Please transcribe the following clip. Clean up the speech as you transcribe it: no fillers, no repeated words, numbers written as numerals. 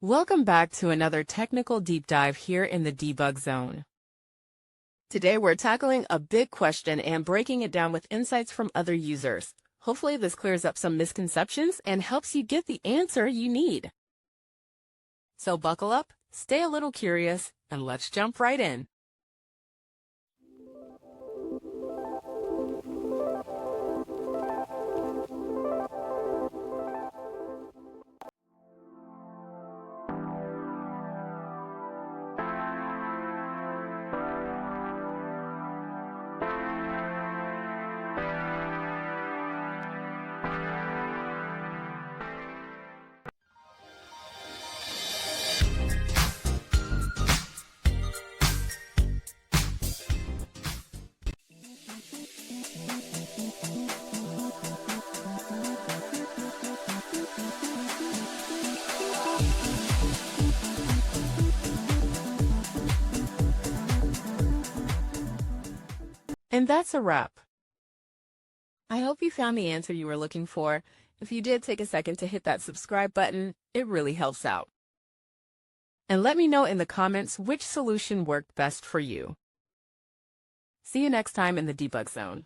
Welcome back to another technical deep dive here in the debug zone. Today we're tackling a big question and breaking it down with insights from other users. Hopefully this clears up some misconceptions and helps you get the answer you need. So buckle up, stay a little curious, and let's jump right in. And that's a wrap. I hope you found the answer you were looking for. If you did, take a second to hit that subscribe button. It really helps out. And let me know in the comments which solution worked best for you. See you next time in the debug zone.